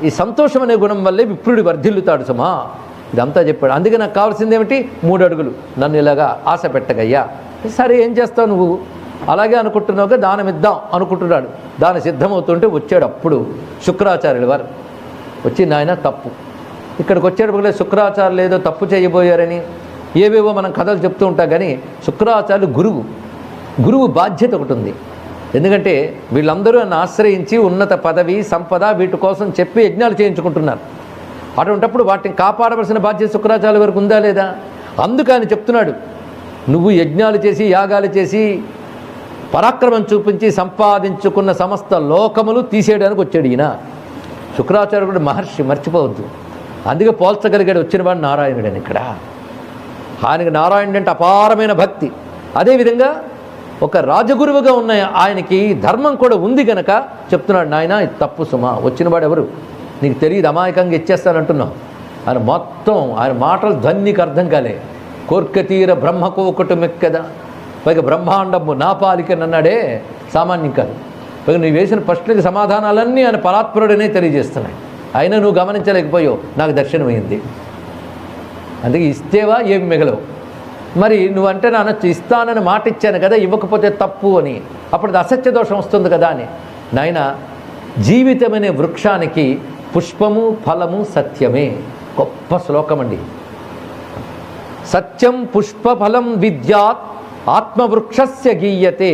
ఈ సంతోషం అనే గుణం వల్లే విప్రుడి వర్ధిల్లుతాడు సుమా. ఇదంతా చెప్పాడు. అందుకే నాకు కావాల్సింది ఏమిటి? 3 అడుగులు, నన్ను ఇలాగా ఆశ పెట్టగయ్యా. సరే ఏం చేస్తావు నువ్వు, అలాగే అనుకుంటున్నావుగా, దానం ఇద్దాం అనుకుంటున్నాడు. దాని సిద్ధమవుతుంటే వచ్చాడు అప్పుడు శుక్రాచార్యుల వారు. వచ్చి నాయన తప్పు, ఇక్కడికి వచ్చేటప్పుడు శుక్రాచార్యులు ఏదో తప్పు చేయబోయారని ఏవేవో మనం కథలు చెప్తూ ఉంటాం. కానీ శుక్రాచార్యులు గురువు బాధ్యత ఒకటి ఉంది. ఎందుకంటే వీళ్ళందరూ నన్ను ఆశ్రయించి ఉన్నత పదవి సంపద వీటి కోసం చెప్పి యజ్ఞాలు చేయించుకుంటున్నారు. అటువంటిప్పుడు వాటిని కాపాడవలసిన బాధ్యత శుక్రాచార్యుల వరకు ఉందా లేదా? అందుకని చెప్తున్నాడు, నువ్వు యజ్ఞాలు చేసి యాగాలు చేసి పరాక్రమం చూపించి సంపాదించుకున్న సమస్త లోకములు తీసేయడానికి వచ్చాడు ఈయన. శుక్రాచార్యుడు మహర్షి, మర్చిపోవద్దు. అందుకే పోల్చగలిగాడు వచ్చినవాడు నారాయణుడని. ఇక్కడ ఆయనకి నారాయణుడు అంటే అపారమైన భక్తి. అదేవిధంగా ఒక రాజగురువుగా ఉన్న ఆయనకి ధర్మం కూడా ఉంది గనక చెప్తున్నాడు, నాయన ఇది తప్పు సుమా. వచ్చినవాడు ఎవరు నీకు తెలియదు, అమాయకంగా ఇచ్చేస్తానంటున్నావు. ఆయన మొత్తం ఆయన మాటలు ధ్వనికి అర్థం కాలే. కోర్కతీర బ్రహ్మకోకటు మెక్కదా, పైగా బ్రహ్మాండము నా పాలికనన్నాడే, సామాన్యం కాదు. పైగా నువ్వు వేసిన ప్రశ్నకి సమాధానాలన్నీ ఆయన పరాత్పరుడనే తెలియజేస్తున్నాయి. అయినా నువ్వు గమనించలేకపోయావు, నాకు దర్శనమైంది. అందుకే ఇస్తేవా ఏం మిగలవు. మరి నువ్వంటే నాన్న ఇస్తానని మాట ఇచ్చాను కదా, ఇవ్వకపోతే తప్పు అని, అప్పుడు అది అసత్య దోషం వస్తుంది కదా అని. నాయన జీవితమనే వృక్షానికి పుష్పము ఫలము సత్యమే. గొప్ప శ్లోకం అండి. సత్యం పుష్పఫలం విద్యాత్ ఆత్మవృక్షస్య గీయతే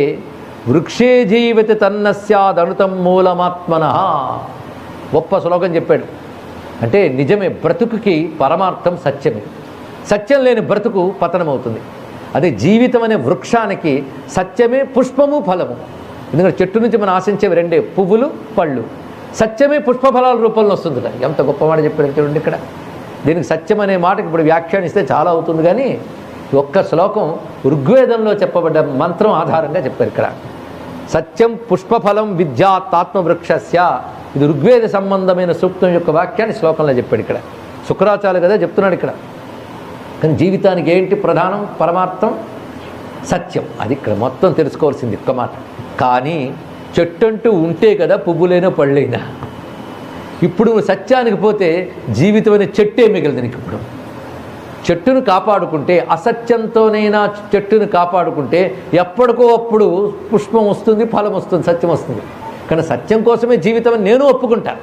వృక్షే జీవిత తన్నస్యాదనుతం మూలమాత్మనః. గొప్ప శ్లోకం చెప్పాడు. అంటే నిజమే, బ్రతుకుకి పరమార్థం సత్యమే. సత్యం లేని బ్రతుకు పతనమవుతుంది. అదే జీవితం అనే వృక్షానికి సత్యమే పుష్పము ఫలము. ఎందుకంటే చెట్టు నుంచి మనం ఆశించేవి రెండే, పువ్వులు పళ్ళు. సత్యమే పుష్పఫలాల రూపంలో వస్తుంది. ఎంత గొప్ప మాట చెప్పాడు చూడండి ఇక్కడ. దీనికి సత్యం అనే మాటకి ఇప్పుడు వ్యాఖ్యానిస్తే చాలా అవుతుంది. కానీ ఒక్క శ్లోకం ఋగ్వేదంలో చెప్పబడ్డ మంత్రం ఆధారంగా చెప్పారు ఇక్కడ. సత్యం పుష్పఫలం విద్యాత్ ఆత్మవృక్షస్య. ఇది ఋగ్వేద సంబంధమైన సూక్తం యొక్క వాక్యాన్ని శ్లోకంలో చెప్పాడు ఇక్కడ. శుక్రాచార్యులు కదా చెప్తున్నాడు ఇక్కడ. కానీ జీవితానికి ఏంటి ప్రధానం? పరమార్థం సత్యం. అది ఇక్కడ మొత్తం తెలుసుకోవాల్సింది ఒక్క మాట. కానీ చెట్టు అంటూ ఉంటే కదా పువ్వులైనా పళ్ళైనా. ఇప్పుడు నువ్వు సత్యానికి పోతే జీవితం అనే చెట్టే మిగిలింది నీకు. ఇప్పుడు చెట్టును కాపాడుకుంటే, అసత్యంతోనైనా చెట్టును కాపాడుకుంటే ఎప్పటికో అప్పుడు పుష్పం వస్తుంది, ఫలం వస్తుంది, సత్యం వస్తుంది. కానీ సత్యం కోసమే జీవితం అని నేను ఒప్పుకుంటా.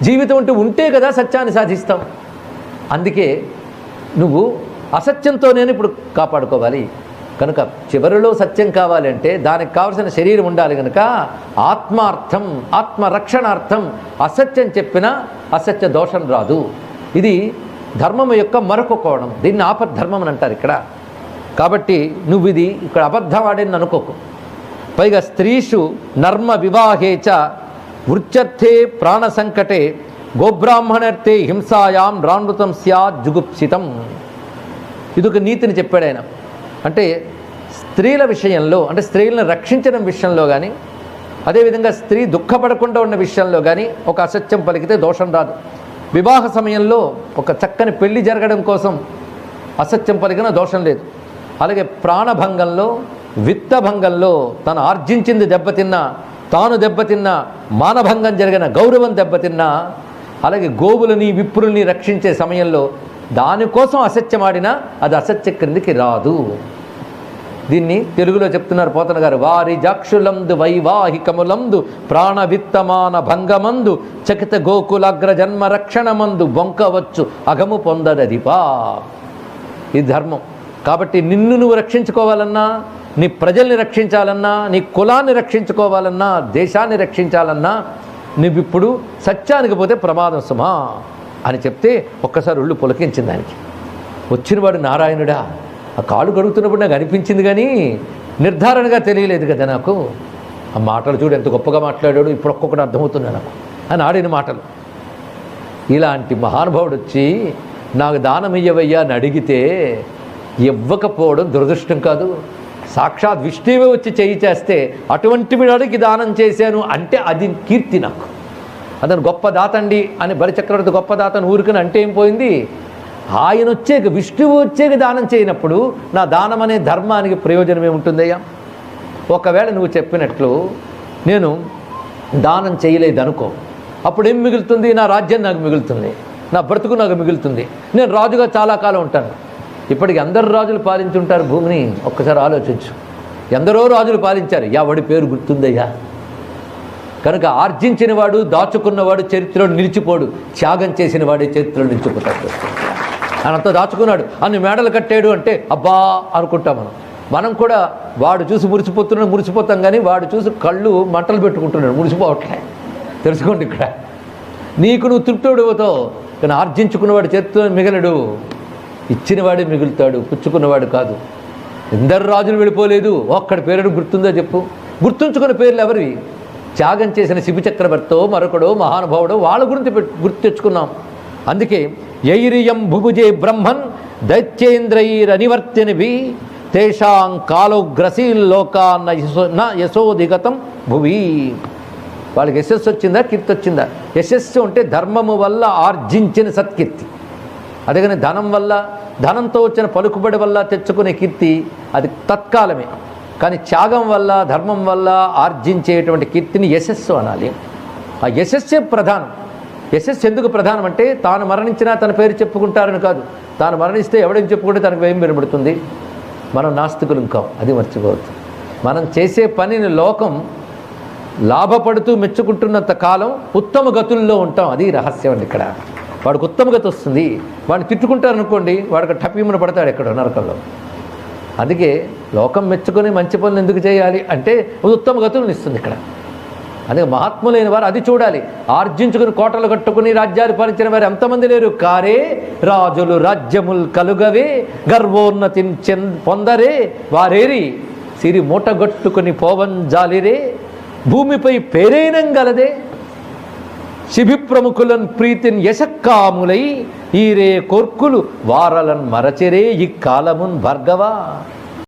జీవితం అంటూ ఉంటే కదా సత్యాన్ని సాధిస్తాం. అందుకే నువ్వు అసత్యంతోనే ఇప్పుడు కాపాడుకోవాలి. కనుక చివరిలో సత్యం కావాలి అంటే దానికి కావలసిన శరీరం ఉండాలి. కనుక ఆత్మార్థం ఆత్మరక్షణార్థం అసత్యం చెప్పినా అసత్య దోషం రాదు. ఇది ధర్మం యొక్క మరొక కోణం. దీన్ని ఆపద్ధర్మం అని అంటారు ఇక్కడ. కాబట్టి నువ్వు ఇది ఇక్కడ అబద్ధం ఆడని అనుకోకు. పైగా స్త్రీషు నర్మ వివాహేచ వృత్యర్థే ప్రాణ సంకటే గోబ్రాహ్మణర్థే హింసాయాం రానృతం స్యాత్ జుగుప్సితం. ఇదొక నీతిని చెప్పాడు ఆయన. అంటే స్త్రీల విషయంలో, అంటే స్త్రీలను రక్షించడం విషయంలో కానీ, అదేవిధంగా స్త్రీ దుఃఖపడకుండా ఉన్న విషయంలో కానీ ఒక అసత్యం పలికితే దోషం రాదు. వివాహ సమయంలో ఒక చక్కని పెళ్లి జరగడం కోసం అసత్యం పలికిన దోషం లేదు. అలాగే ప్రాణభంగంలో, విత్తభంగంలో తను ఆర్జించింది దెబ్బతిన్నా, తాను దెబ్బతిన్నా, మానభంగం జరిగిన గౌరవం దెబ్బతిన్నా, అలాగే గోవులని విప్రుల్ని రక్షించే సమయంలో దానికోసం అసత్యం ఆడినా అది అసత్య క్రిందికి రాదు. దీన్ని తెలుగులో చెప్తున్నారు పోతన గారు. వారి జాక్షులందు వైవాహికములందు ప్రాణవిత్తమాన భంగమందు చకిత గోకులాగ్ర జన్మ రక్షణమందు బొంకవచ్చు అగము పొందదధిపా. ఇది ధర్మం. కాబట్టి నిన్ను నువ్వు రక్షించుకోవాలన్నా, నీ ప్రజల్ని రక్షించాలన్నా, నీ కులాన్ని రక్షించుకోవాలన్నా, దేశాన్ని రక్షించాలన్నా నువ్విప్పుడు సత్యానికి పోతే ప్రమాదం సుమా అని చెప్తే ఒక్కసారి ఒళ్ళు పులకించింది ఆయనకి. వచ్చినవాడు నారాయణుడా. ఆ కాళ్ళు కడుగుతున్నప్పుడు నాకు అనిపించింది, కానీ నిర్ధారణగా తెలియలేదు కదా నాకు. ఆ మాటలు చూడు ఎంత గొప్పగా మాట్లాడాడు. ఇప్పుడు ఒక్కొక్కటి అర్థమవుతుంది నాకు అని ఆడిన మాటలు. ఇలాంటి మహానుభావుడు వచ్చి నాకు దానం ఇయ్యవయ్యా అని అడిగితే ఇవ్వకపోవడం దురదృష్టం కాదు. సాక్షాత్ విష్ణువే వచ్చి చేయి చేస్తే అటువంటి వాడికి దానం చేశాను అంటే అది కీర్తి నాకు. అతను గొప్ప దాతండి అని బలిచక్రవర్తి గొప్ప దాతను ఊరికని అంటే ఏం పోయింది? ఆయన వచ్చేక, విష్ణువు వచ్చేక దానం చేయనప్పుడు నా దానం అనే ధర్మానికి ప్రయోజనం ఏముంటుందయ్యా? ఒకవేళ నువ్వు చెప్పినట్లు నేను దానం చేయలేదనుకో, అప్పుడు ఏం మిగులుతుంది? నా రాజ్యం నాకు మిగులుతుంది, నా బ్రతుకు నాకు మిగులుతుంది, నేను రాజుగా చాలా కాలం ఉంటాను. ఇప్పటికి అందరు రాజులు పాలించుంటారు భూమిని, ఒక్కసారి ఆలోచించు. ఎందరో రాజులు పాలించారు, ఎవడి పేరు గుర్తుందయ్యా? కనుక ఆర్జించిన వాడు, దాచుకున్నవాడు చరిత్రలో నిలిచిపోడు, త్యాగం చేసిన వాడే చరిత్రలో నిలిచిపోతాడు. ఆయనంతా దాచుకున్నాడు, అన్ని మేడలు కట్టాడు అంటే అబ్బా అనుకుంటాం మనం కూడా. వాడు చూసి మురిసిపోతాం, కానీ వాడు చూసి కళ్ళు మంటలు పెట్టుకుంటున్నాడు, మురిసిపోవట్లే. తెలుసుకోండి, ఇక్కడ నీకు నువ్వు తృప్తుడు అవుతావు, కానీ ఆర్జించుకున్నవాడు చరిత్రలో మిగలడు, ఇచ్చినవాడే మిగులుతాడు, పుచ్చుకున్నవాడు కాదు. ఎందరు రాజులు వెళ్ళిపోలేదు, ఒక్కడి పేరు గుర్తుందో చెప్పు. గుర్తుంచుకున్న పేర్లు ఎవరివి? త్యాగం చేసిన శిబి చక్రవర్తో మరొకడో మహానుభావుడో వాళ్ళ గురించి గుర్తు తెచ్చుకున్నాం. అందుకే యైరియం భుభుజే బ్రహ్మన్ దైత్యేంద్రైరనివర్తినిభి తేషాం కాలోగ్రసీల్లోకాన్న యశోధిగతం భువి. వాళ్ళకి యశస్సు వచ్చిందా, కీర్తి వచ్చిందా? యశస్సు అంటే ధర్మము వల్ల ఆర్జించిన సత్కీర్తి. అదేగాని ధనం వల్ల, ధనంతో వచ్చిన పలుకుబడి వల్ల తెచ్చుకునే కీర్తి అది తత్కాలమే. కానీ త్యాగం వల్ల, ధర్మం వల్ల ఆర్జించేటువంటి కీర్తిని యశస్సు అనాలి. ఆ యశస్సే ప్రధానం. యశస్సు ఎందుకు ప్రధానం అంటే తాను మరణించినా తన పేరు చెప్పుకుంటారని కాదు. తాను మరణిస్తే ఎవడేం చెప్పుకుంటే తనకు ఏం వినబడుతుంది? మనం నాస్తికులు కాం, అది మర్చిపోవద్దు. మనం చేసే పనిని లోకం లాభపడుతూ మెచ్చుకుంటున్నంత కాలం ఉత్తమ గతుల్లో ఉంటాం. అది రహస్యం అండి. ఇక్కడ వాడికి ఉత్తమ గతి వస్తుంది, వాడిని తిట్టుకుంటారనుకోండి, వాడికి టపీమున పడతాడు ఎక్కడో నరకంలో. అందుకే లోకం మెచ్చుకొని మంచి పనులు ఎందుకు చేయాలి అంటే ఉత్తమ గతులను ఇస్తుంది ఇక్కడ. అందుకే మహాత్ములైన వారు అది చూడాలి. ఆర్జించుకుని కోటలు కట్టుకుని రాజ్యాలు పాలించిన వారు ఎంతమంది లేరు? కారే రాజులు రాజ్యముల్ కలుగవే గర్వోన్నతిని పొందరే వారేరి సిరి మూటగొట్టుకుని పోవంజాలిరే భూమిపై పేరైనంగలదే శిబి ప్రముఖులన్ ప్రీతిన్ యశక్కాములై ఈరే కోర్కులు వారలన్ మరచెరే ఈ కాలమున్ భార్గవ.